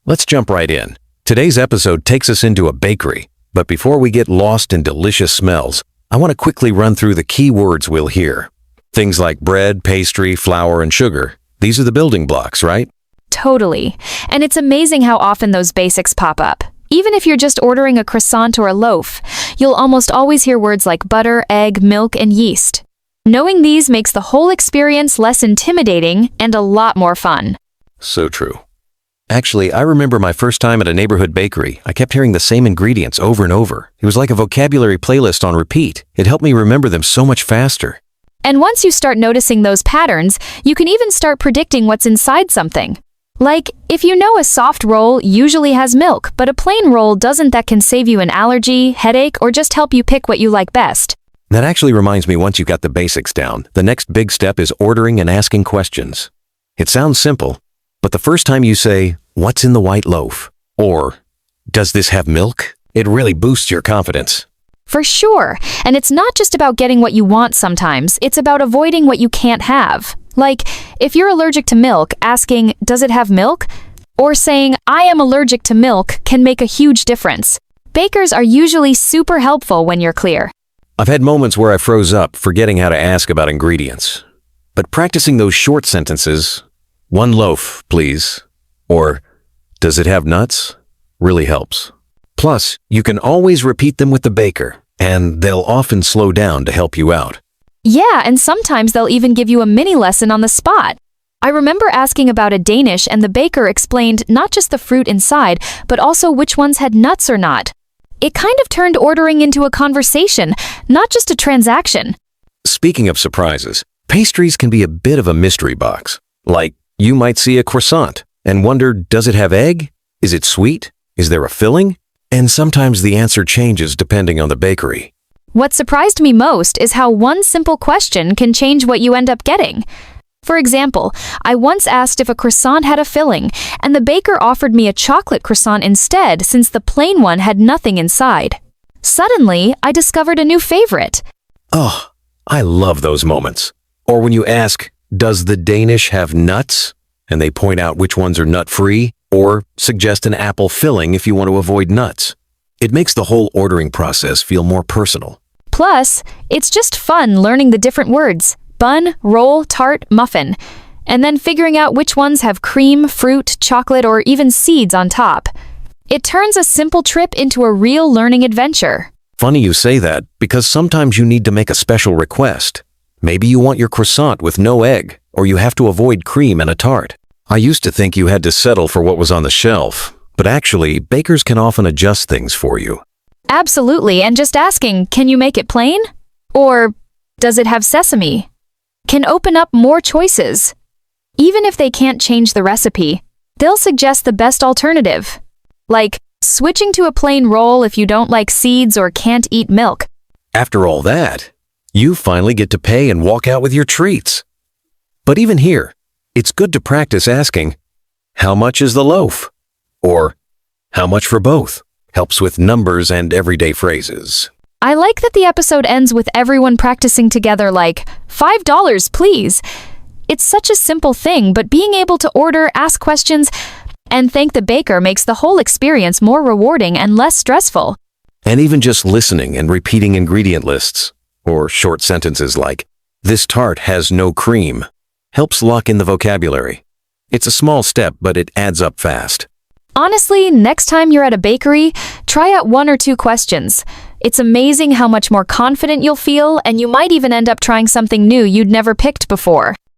Let's jump right in. Today's episode takes us into a bakery, but before we get lost in delicious smells, I want to quickly run through the key words we'll hear. Things like bread, pastry, flour, and sugar. These are the building blocks, right? Totally. And it's amazing how often those basics pop up. Even if you're just ordering a croissant or a loaf, you'll almost always hear words like butter, egg, milk, and yeast. Knowing these makes the whole experience less intimidating and a lot more fun. So true. Actually, I remember my first time at a neighborhood bakery. I kept hearing the same ingredients over and over. It was like a vocabulary playlist on repeat. It helped me remember them so much faster. And once you start noticing those patterns, you can even start predicting what's inside something. Like, if you know a soft roll usually has milk, but a plain roll doesn't, that can save you an allergy, headache, or just help you pick what you like best. That actually reminds me, once you've got the basics down, the next big step is ordering and asking questions. It sounds simple, but the first time you say, "What's in the white loaf?" or "Does this have milk?" it really boosts your confidence. For sure. And it's not just about getting what you want sometimes, it's about avoiding what you can't have. Like, if you're allergic to milk, asking, "Does it have milk?" or saying, "I am allergic to milk," can make a huge difference. Bakers are usually super helpful when you're clear. I've had moments where I froze up, forgetting how to ask about ingredients. But practicing those short sentences, "1 loaf, please," or "Does it have nuts?" really helps. Plus, you can always repeat them with the baker, and they'll often slow down to help you out. Yeah, and sometimes they'll even give you a mini lesson on the spot. I remember asking about a Danish, and the baker explained not just the fruit inside, but also which ones had nuts or not. It kind of turned ordering into a conversation, not just a transaction. Speaking of surprises, pastries can be a bit of a mystery box. Like, you might see a croissant and wonder, does it have egg? Is it sweet? Is there a filling? And sometimes the answer changes depending on the bakery. What surprised me most is how one simple question can change what you end up getting. For example, I once asked if a croissant had a filling, and the baker offered me a chocolate croissant instead since the plain one had nothing inside. Suddenly, I discovered a new favorite. Oh, I love those moments. Or when you ask, "Does the Danish have nuts?" and they point out which ones are nut-free, or suggest an apple filling if you want to avoid nuts. It makes the whole ordering process feel more personal. Plus, it's just fun learning the different words: bun, roll, tart, muffin, and then figuring out which ones have cream, fruit, chocolate, or even seeds on top. It turns a simple trip into a real learning adventure. Funny you say that, because sometimes you need to make a special request. Maybe you want your croissant with no egg, or you have to avoid cream in a tart. I used to think you had to settle for what was on the shelf, but actually, bakers can often adjust things for you. Absolutely, and just asking, "Can you make it plain?" or "Does it have sesame?" can open up more choices. Even if they can't change the recipe, they'll suggest the best alternative. Like, switching to a plain roll if you don't like seeds or can't eat milk. After all that, you finally get to pay and walk out with your treats. But even here, it's good to practice asking, "How much is the loaf?" or "How much for both?" Helps with numbers and everyday phrases. I like that the episode ends with everyone practicing together, like, $5, please. It's such a simple thing, but being able to order, ask questions, and thank the baker makes the whole experience more rewarding and less stressful. And even just listening and repeating ingredient lists, or short sentences like, "This tart has no cream," helps lock in the vocabulary. It's a small step, but it adds up fast. Honestly, next time you're at a bakery, try out 1 or 2 questions. It's amazing how much more confident you'll feel, and you might even end up trying something new you'd never picked before.